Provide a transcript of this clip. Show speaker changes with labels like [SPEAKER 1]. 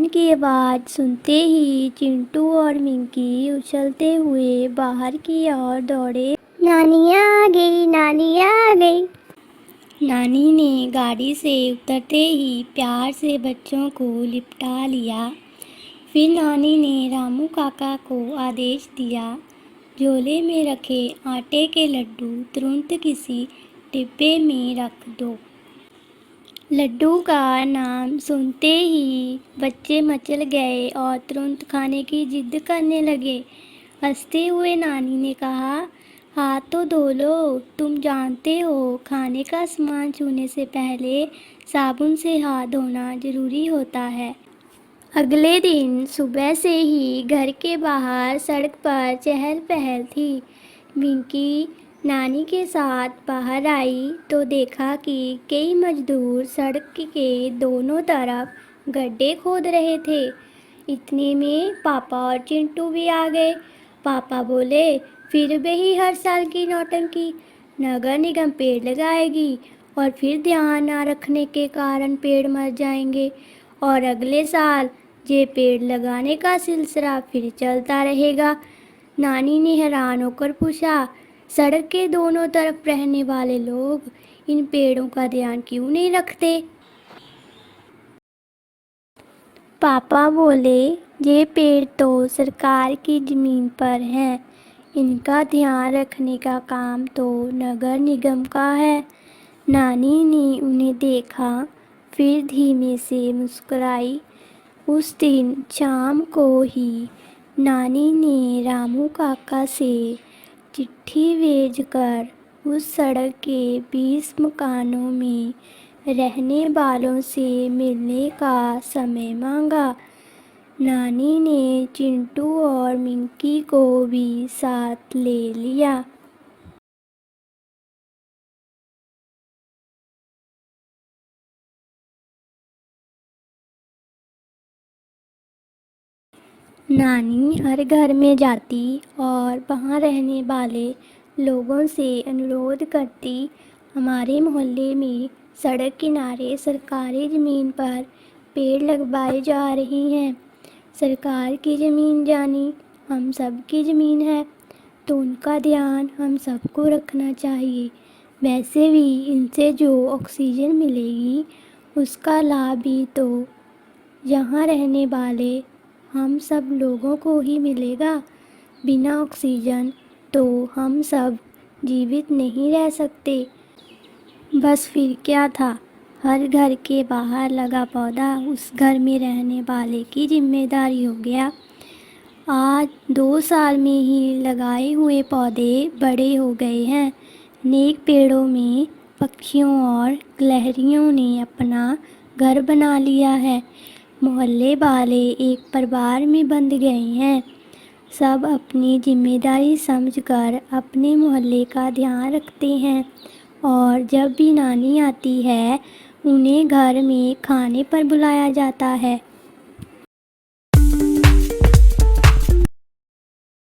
[SPEAKER 1] नानी की आवाज़ सुनते ही चिंटू और मिंकी उछलते हुए बाहर की ओर दौड़े। नानी आ गई, नानी आ गई। नानी ने गाड़ी से उतरते ही प्यार से बच्चों को लिपटा लिया। फिर नानी ने रामू काका को आदेश दिया, झोले में रखे आटे के लड्डू तुरंत किसी डिब्बे में रख दो। लड्डू का नाम सुनते ही बच्चे मचल गए और तुरंत खाने की जिद करने लगे। हंसते हुए नानी ने कहा, हाथ तो धो लो, तुम जानते हो खाने का सामान छूने से पहले साबुन से हाथ धोना जरूरी होता है। अगले दिन सुबह से ही घर के बाहर सड़क पर चहल पहल थी। मिंकी नानी के साथ बाहर आई तो देखा कि कई मजदूर सड़क के दोनों तरफ गड्ढे खोद रहे थे। इतने में पापा और चिंटू भी आ गए। पापा बोले, फिर वही हर साल की नौटंकी, नगर निगम पेड़ लगाएगी और फिर ध्यान न रखने के कारण पेड़ मर जाएंगे और अगले साल ये पेड़ लगाने का सिलसिला फिर चलता रहेगा। नानी ने हैरान होकर पूछा, सड़क के दोनों तरफ रहने वाले लोग इन पेड़ों का ध्यान क्यों नहीं रखते? पापा बोले, ये पेड़ तो सरकार की ज़मीन पर हैं, इनका ध्यान रखने का काम तो नगर निगम का है। नानी ने उन्हें देखा, फिर धीमे से मुस्कुराई। उस दिन शाम को ही नानी ने रामू काका से चिट्ठी भेजकर उस सड़क के 20 मकानों में रहने वालों से मिलने का समय मांगा। नानी ने चिंटू और मिंकी को भी साथ ले लिया। नानी हर घर में जाती और वहाँ रहने वाले लोगों से अनुरोध करती, हमारे मोहल्ले में सड़क किनारे सरकारी ज़मीन पर पेड़ लगवाए जा रहे हैं। सरकार की ज़मीन जानी हम सब की ज़मीन है, तो उनका ध्यान हम सबको रखना चाहिए। वैसे भी इनसे जो ऑक्सीजन मिलेगी उसका लाभ भी तो यहाँ रहने वाले हम सब लोगों को ही मिलेगा। बिना ऑक्सीजन तो हम सब जीवित नहीं रह सकते। बस फिर क्या था, हर घर के बाहर लगा पौधा उस घर में रहने वाले की जिम्मेदारी हो गया। आज 2 साल में ही लगाए हुए पौधे बड़े हो गए हैं। नेक पेड़ों में पक्षियों और गिलहरियों ने अपना घर बना लिया है। मोहल्ले वाले एक परिवार में बंध गए हैं। सब अपनी जिम्मेदारी समझकर अपने मोहल्ले का ध्यान रखते हैं और जब भी नानी आती है उन्हें घर में खाने पर बुलाया जाता है।